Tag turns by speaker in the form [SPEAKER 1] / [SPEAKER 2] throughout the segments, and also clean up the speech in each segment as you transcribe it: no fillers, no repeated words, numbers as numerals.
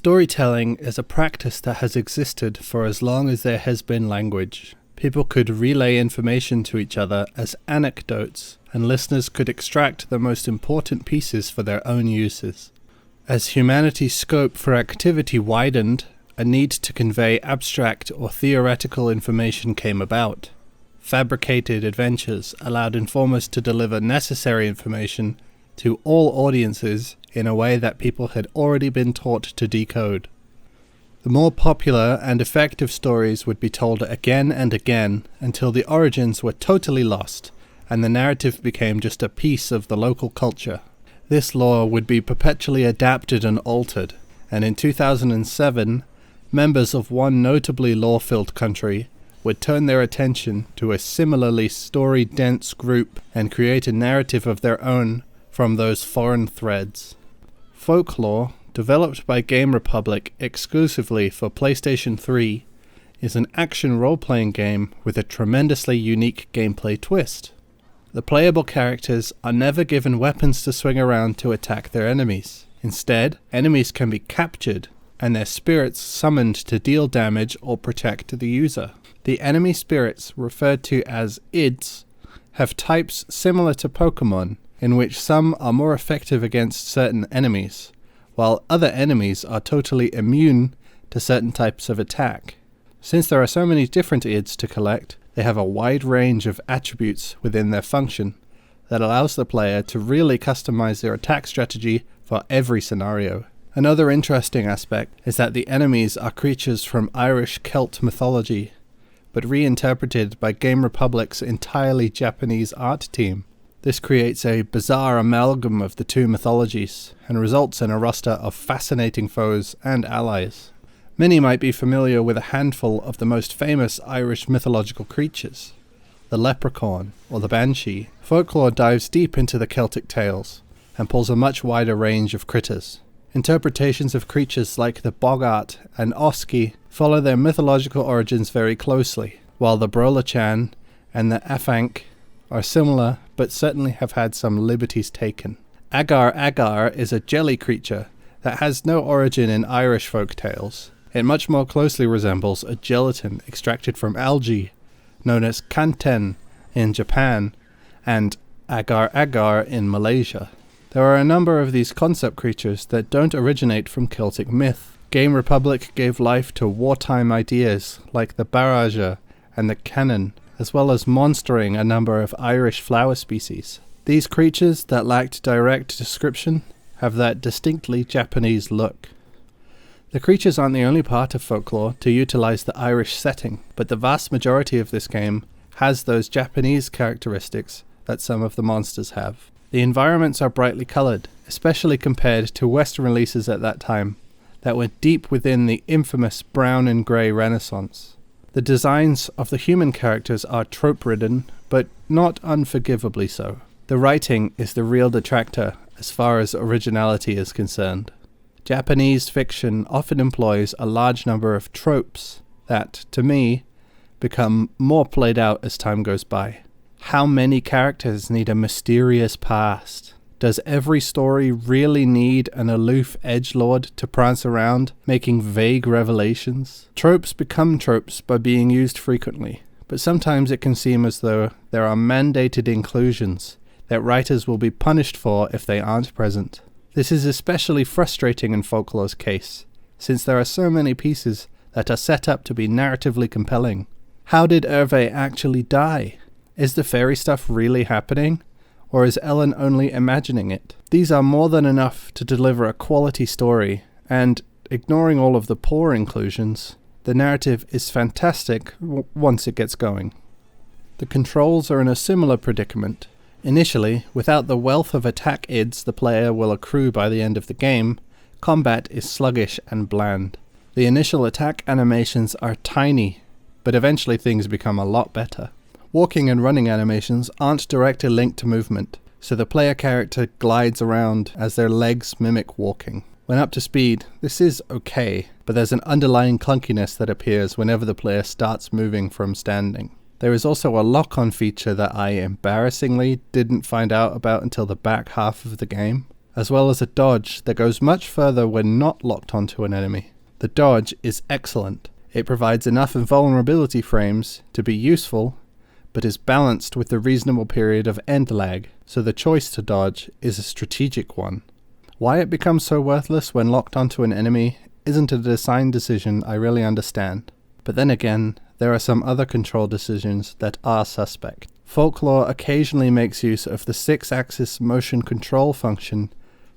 [SPEAKER 1] Storytelling is a practice that has existed for as long as there has been language. People could relay information to each other as anecdotes, and listeners could extract the most important pieces for their own uses. As humanity's scope for activity widened, a need to convey abstract or theoretical information came about. Fabricated adventures allowed informers to deliver necessary information to all audiences in a way that people had already been taught to decode. The more popular and effective stories would be told again and again until the origins were totally lost and the narrative became just a piece of the local culture. This lore would be perpetually adapted and altered, and in 2007, members of one notably lore-filled country would turn their attention to a similarly story-dense group and create a narrative of their own from those foreign threads. Folklore, developed by Game Republic exclusively for PlayStation 3, is an action role-playing game with a tremendously unique gameplay twist. The playable characters are never given weapons to swing around to attack their enemies. Instead, enemies can be captured and their spirits summoned to deal damage or protect the user. The enemy spirits, referred to as ids, have types similar to Pokemon, in which some are more effective against certain enemies, while other enemies are totally immune to certain types of attack. Since there are so many different ids to collect, they have a wide range of attributes within their function that allows the player to really customize their attack strategy for every scenario. Another interesting aspect is that the enemies are creatures from Irish Celt mythology, but reinterpreted by Game Republic's entirely Japanese art team. This creates a bizarre amalgam of the two mythologies, and results in a roster of fascinating foes and allies. Many might be familiar with a handful of the most famous Irish mythological creatures. The leprechaun, or the banshee. Folklore dives deep into the Celtic tales, and pulls a much wider range of critters. Interpretations of creatures like the boggart and oski follow their mythological origins very closely, while the brolachan and the afanc are similar, but certainly have had some liberties taken. Agar-agar is a jelly creature that has no origin in Irish folk tales. It much more closely resembles a gelatin extracted from algae, known as kanten in Japan, and agar-agar in Malaysia. There are a number of these concept creatures that don't originate from Celtic myth. Game Republic gave life to wartime ideas like the baraja and the cannon, as well as monstering a number of Irish flower species. These creatures that lacked direct description have that distinctly Japanese look. The creatures aren't the only part of Folklore to utilize the Irish setting, but the vast majority of this game has those Japanese characteristics that some of the monsters have. The environments are brightly coloured, especially compared to Western releases at that time, that went deep within the infamous brown and grey Renaissance. The designs of the human characters are trope-ridden, but not unforgivably so. The writing is the real detractor as far as originality is concerned. Japanese fiction often employs a large number of tropes that, to me, become more played out as time goes by. How many characters need a mysterious past? Does every story really need an aloof edgelord to prance around, making vague revelations? Tropes become tropes by being used frequently, but sometimes it can seem as though there are mandated inclusions that writers will be punished for if they aren't present. This is especially frustrating in Folklore's case, since there are so many pieces that are set up to be narratively compelling. How did Hervé actually die? Is the fairy stuff really happening? Or is Ellen only imagining it? These are more than enough to deliver a quality story, and, ignoring all of the poor inclusions, the narrative is fantastic once it gets going. The controls are in a similar predicament. Initially, without the wealth of attack ids the player will accrue by the end of the game, combat is sluggish and bland. The initial attack animations are tiny, but eventually things become a lot better. Walking and running animations aren't directly linked to movement, so the player character glides around as their legs mimic walking. When up to speed, this is okay, but there's an underlying clunkiness that appears whenever the player starts moving from standing. There is also a lock-on feature that I embarrassingly didn't find out about until the back half of the game. as well as a dodge that goes much further when not locked onto an enemy. The dodge is excellent. It provides enough invulnerability frames to be useful, but is balanced with the reasonable period of end lag, so the choice to dodge is a strategic one. Why it becomes so worthless when locked onto an enemy isn't a design decision I really understand. But then again, there are some other control decisions that are suspect. Folklore occasionally makes use of the 6-axis motion control function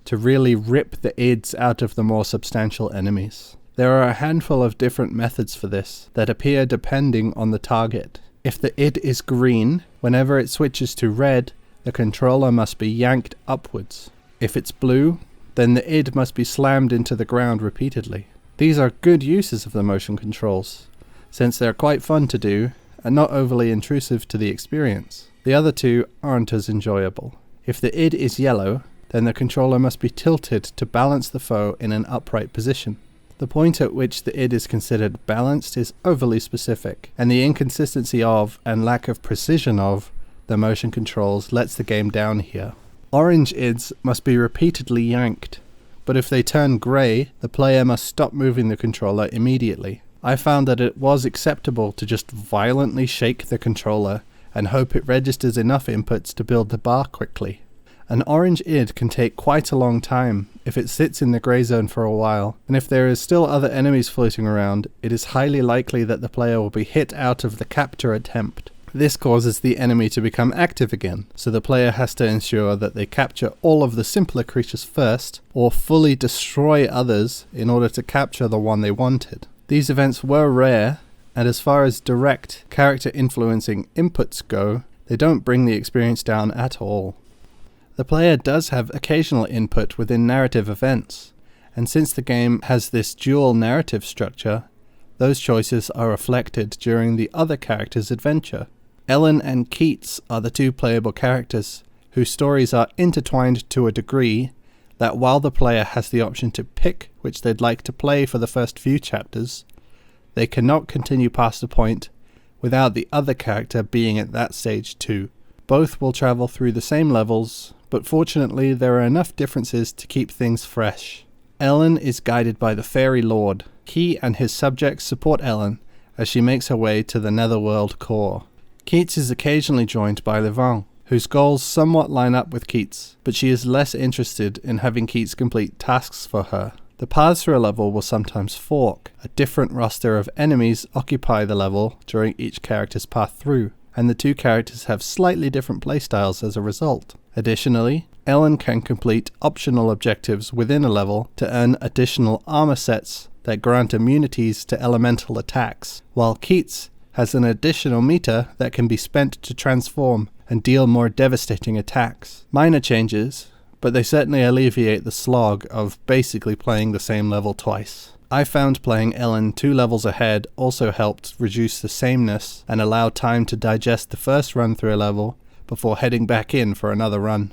[SPEAKER 1] to really rip the ids out of the more substantial enemies. There are a handful of different methods for this that appear depending on the target. If the id is green, whenever it switches to red, the controller must be yanked upwards. If it's blue, then the id must be slammed into the ground repeatedly. These are good uses of the motion controls, since they're quite fun to do and not overly intrusive to the experience. The other two aren't as enjoyable. If the id is yellow, then the controller must be tilted to balance the foe in an upright position. The point at which the id is considered balanced is overly specific, and the inconsistency of, and lack of precision of, the motion controls lets the game down here. Orange ids must be repeatedly yanked, but if they turn grey, the player must stop moving the controller immediately. I found that it was acceptable to just violently shake the controller and hope it registers enough inputs to build the bar quickly. An orange id can take quite a long time if it sits in the grey zone for a while, and if there is still other enemies floating around, it is highly likely that the player will be hit out of the capture attempt. This causes the enemy to become active again, so the player has to ensure that they capture all of the simpler creatures first, or fully destroy others in order to capture the one they wanted. These events were rare, and as far as direct character influencing inputs go, they don't bring the experience down at all. The player does have occasional input within narrative events, and since the game has this dual narrative structure, those choices are reflected during the other character's adventure. Ellen and Keats are the two playable characters, whose stories are intertwined to a degree that while the player has the option to pick which they'd like to play for the first few chapters, they cannot continue past a point without the other character being at that stage too. Both will travel through the same levels, but fortunately there are enough differences to keep things fresh. Ellen is guided by the Fairy Lord. He and his subjects support Ellen as she makes her way to the Netherworld core. Keats is occasionally joined by Levant, whose goals somewhat line up with Keats, but she is less interested in having Keats complete tasks for her. The paths through a level will sometimes fork. A different roster of enemies occupy the level during each character's path through, and the two characters have slightly different playstyles as a result. Additionally, Ellen can complete optional objectives within a level to earn additional armor sets that grant immunities to elemental attacks, while Keats has an additional meter that can be spent to transform and deal more devastating attacks. Minor changes, but they certainly alleviate the slog of basically playing the same level twice. I found playing Ellen 2 levels ahead also helped reduce the sameness and allow time to digest the first run through a level before heading back in for another run.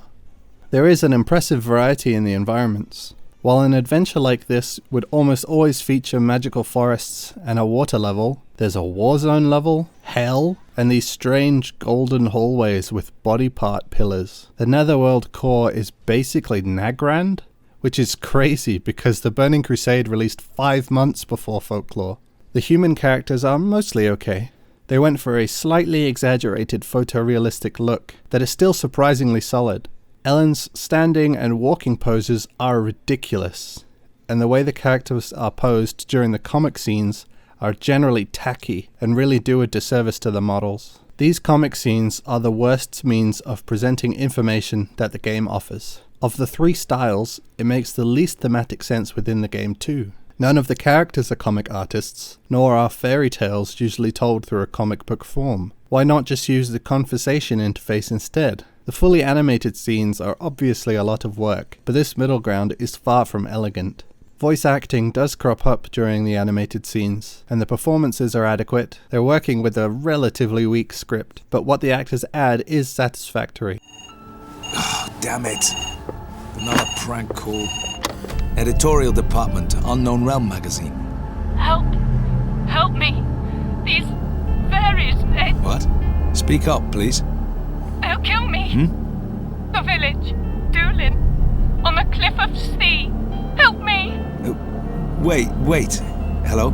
[SPEAKER 1] There is an impressive variety in the environments. While an adventure like this would almost always feature magical forests and a water level, there's a war zone level, hell, and these strange golden hallways with body part pillars. The Netherworld core is basically Nagrand, which is crazy because the Burning Crusade released 5 months before Folklore. The human characters are mostly okay. They went for a slightly exaggerated photorealistic look that is still surprisingly solid. Ellen's standing and walking poses are ridiculous, and the way the characters are posed during the comic scenes are generally tacky and really do a disservice to the models. These comic scenes are the worst means of presenting information that the game offers. Of the 3 styles, it makes the least thematic sense within the game too. None of the characters are comic artists, nor are fairy tales usually told through a comic book form. Why not just use the conversation interface instead? The fully animated scenes are obviously a lot of work, but this middle ground is far from elegant. Voice acting does crop up during the animated scenes, and the performances are adequate. They're working with a relatively weak script, but what the actors add is satisfactory.
[SPEAKER 2] Oh, damn it. Another prank call. Editorial department, Unknown Realm magazine.
[SPEAKER 3] Help! Help me! These fairies,
[SPEAKER 2] What? Speak up, please.
[SPEAKER 3] they'll kill me! The village, Doolin. on the cliff of sea. Help me!
[SPEAKER 2] Wait. Hello?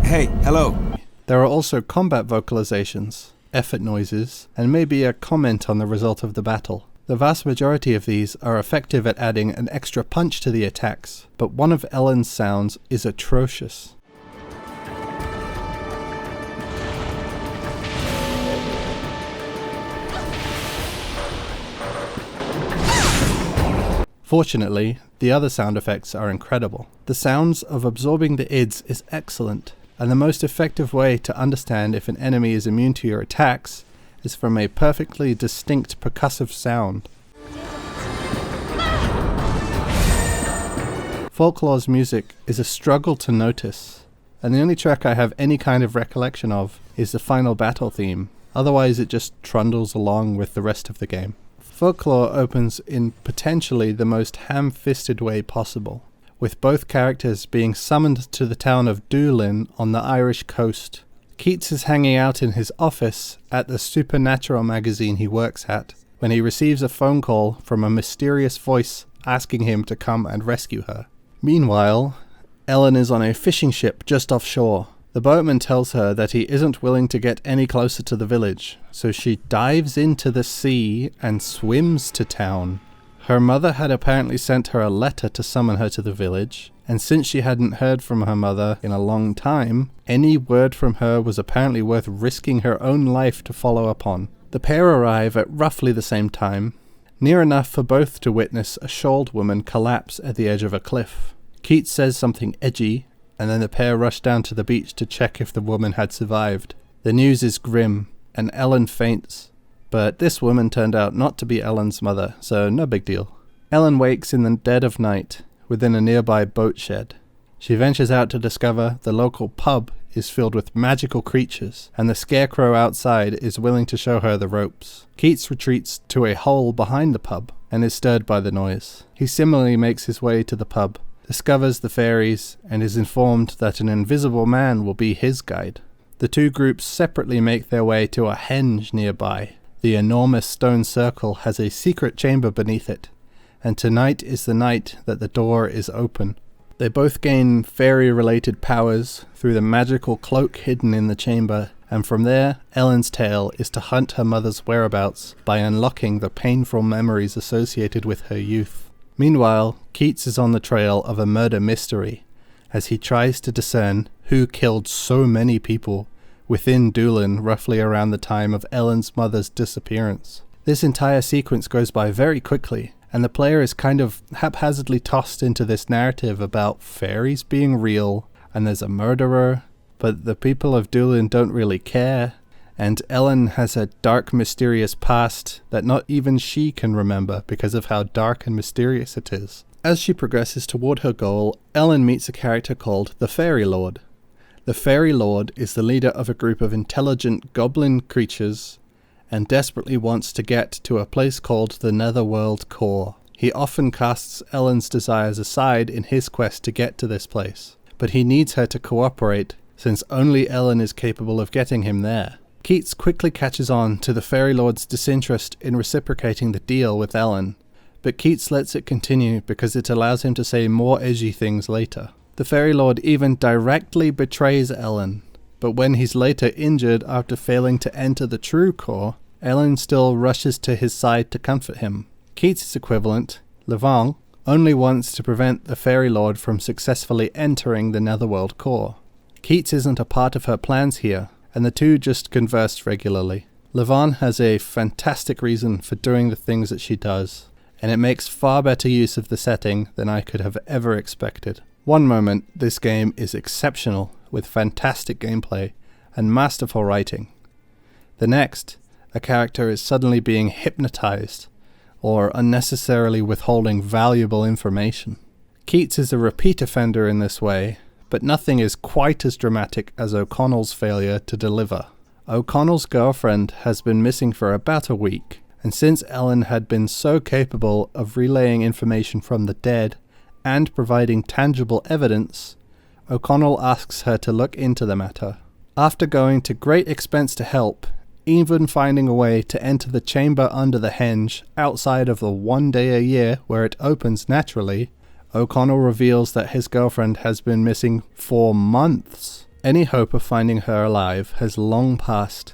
[SPEAKER 2] Hey, hello.
[SPEAKER 1] There are also combat vocalizations, effort noises, and maybe a comment on the result of the battle. The vast majority of these are effective at adding an extra punch to the attacks, but one of Ellen's sounds is atrocious. Fortunately, the other sound effects are incredible. The sounds of absorbing the ids is excellent, and the most effective way to understand if an enemy is immune to your attacks is from a perfectly distinct percussive sound. Folklore's music is a struggle to notice, and the only track I have any kind of recollection of is the final battle theme. Otherwise it just trundles along with the rest of the game. Folklore opens in potentially the most ham-fisted way possible, with both characters being summoned to the town of Doolin on the Irish coast. Keats is hanging out in his office at the supernatural magazine he works at when he receives a phone call from a mysterious voice asking him to come and rescue her. Meanwhile, Ellen is on a fishing ship just offshore. The boatman tells her that he isn't willing to get any closer to the village, so she dives into the sea and swims to town. Her mother had apparently sent her a letter to summon her to the village, and since she hadn't heard from her mother in a long time, any word from her was apparently worth risking her own life to follow up on. The pair arrive at roughly the same time, near enough for both to witness a shawled woman collapse at the edge of a cliff. Keats says something edgy, and then the pair rush down to the beach to check if the woman had survived. The news is grim, and Ellen faints, but this woman turned out not to be Ellen's mother, so no big deal. Ellen wakes in the dead of night, within a nearby boat shed. She ventures out to discover the local pub is filled with magical creatures, and the scarecrow outside is willing to show her the ropes. Keats retreats to a hole behind the pub, and is stirred by the noise. He similarly makes his way to the pub, discovers the fairies, and is informed that an invisible man will be his guide. The two groups separately make their way to a henge nearby. The enormous stone circle has a secret chamber beneath it, and tonight is the night that the door is open. They both gain fairy-related powers through the magical cloak hidden in the chamber, and from there, Ellen's tale is to hunt her mother's whereabouts by unlocking the painful memories associated with her youth. Meanwhile, Keats is on the trail of a murder mystery, as he tries to discern who killed so many people within Doolin roughly around the time of Ellen's mother's disappearance. This entire sequence goes by very quickly, and the player is kind of haphazardly tossed into this narrative about fairies being real, and there's a murderer, but the people of Doolin don't really care, and Ellen has a dark, mysterious past that not even she can remember because of how dark and mysterious it is. As she progresses toward her goal, Ellen meets a character called the Fairy Lord. The Fairy Lord is the leader of a group of intelligent goblin creatures and desperately wants to get to a place called the Netherworld Core. He often casts Ellen's desires aside in his quest to get to this place, but he needs her to cooperate since only Ellen is capable of getting him there. Keats quickly catches on to the Fairy Lord's disinterest in reciprocating the deal with Ellen, but Keats lets it continue because it allows him to say more edgy things later. The Fairy Lord even directly betrays Ellen, but when he's later injured after failing to enter the true core, Ellen still rushes to his side to comfort him. Keats' equivalent, Levant, only wants to prevent the Fairy Lord from successfully entering the Netherworld Core. Keats isn't a part of her plans here, and the two just converse regularly. Levant has a fantastic reason for doing the things that she does, and it makes far better use of the setting than I could have ever expected. One moment, this game is exceptional, with fantastic gameplay and masterful writing. The next, a character is suddenly being hypnotized, or unnecessarily withholding valuable information. Keats is a repeat offender in this way, but nothing is quite as dramatic as O'Connell's failure to deliver. O'Connell's girlfriend has been missing for about a week, and since Ellen had been so capable of relaying information from the dead and providing tangible evidence, O'Connell asks her to look into the matter. After going to great expense to help, even finding a way to enter the chamber under the henge outside of the 1 day a year where it opens naturally, O'Connell reveals that his girlfriend has been missing for months. Any hope of finding her alive has long passed,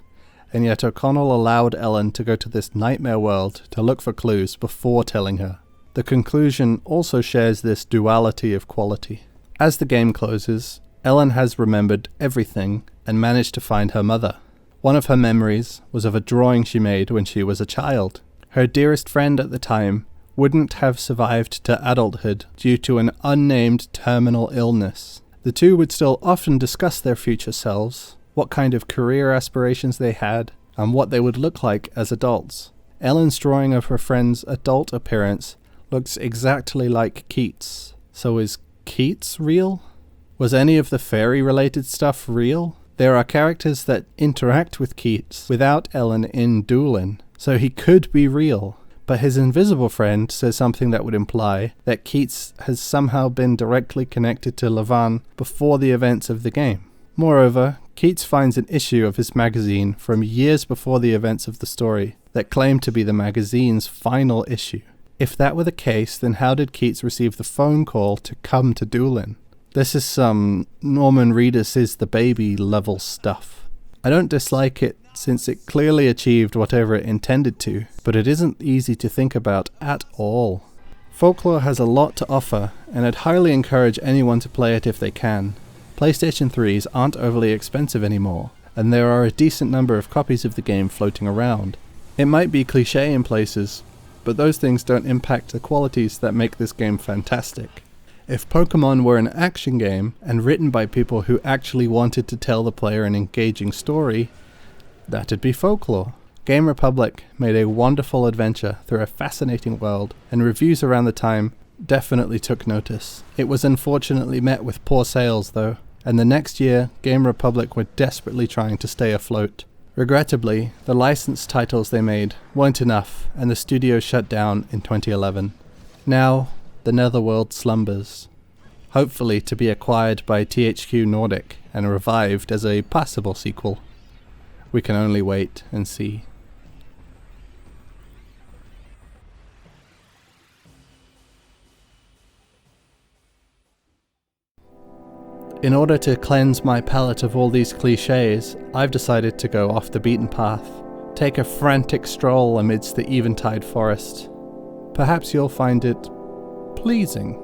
[SPEAKER 1] and yet O'Connell allowed Ellen to go to this nightmare world to look for clues before telling her. The conclusion also shares this duality of quality. As the game closes, Ellen has remembered everything and managed to find her mother. One of her memories was of a drawing she made when she was a child. Her dearest friend at the time wouldn't have survived to adulthood due to an unnamed terminal illness. The two would still often discuss their future selves, what kind of career aspirations they had, and what they would look like as adults. Ellen's drawing of her friend's adult appearance looks exactly like Keats. So is Keats real? Was any of the fairy-related stuff real? There are characters that interact with Keats without Ellen in Doolin, so he could be real. But his invisible friend says something that would imply that Keats has somehow been directly connected to Levan before the events of the game. Moreover, Keats finds an issue of his magazine from years before the events of the story that claimed to be the magazine's final issue. If that were the case, then how did Keats receive the phone call to come to Doolin? This is some Norman Reedus is the baby level stuff. I don't dislike it since it clearly achieved whatever it intended to, but it isn't easy to think about at all. Folklore has a lot to offer, and I'd highly encourage anyone to play it if they can. PlayStation 3s aren't overly expensive anymore, and there are a decent number of copies of the game floating around. It might be cliché in places, but those things don't impact the qualities that make this game fantastic. If Pokemon were an action game, and written by people who actually wanted to tell the player an engaging story, that'd be Folklore. Game Republic made a wonderful adventure through a fascinating world, and reviews around the time definitely took notice. It was unfortunately met with poor sales though, and the next year Game Republic were desperately trying to stay afloat. Regrettably, the licensed titles they made weren't enough, and the studio shut down in 2011. Now, the Netherworld slumbers, hopefully to be acquired by THQ Nordic and revived as a passable sequel. We can only wait and see. In order to cleanse my palate of all these cliches, I've decided to go off the beaten path, take a frantic stroll amidst the eventide forest. Perhaps you'll find it pleasing.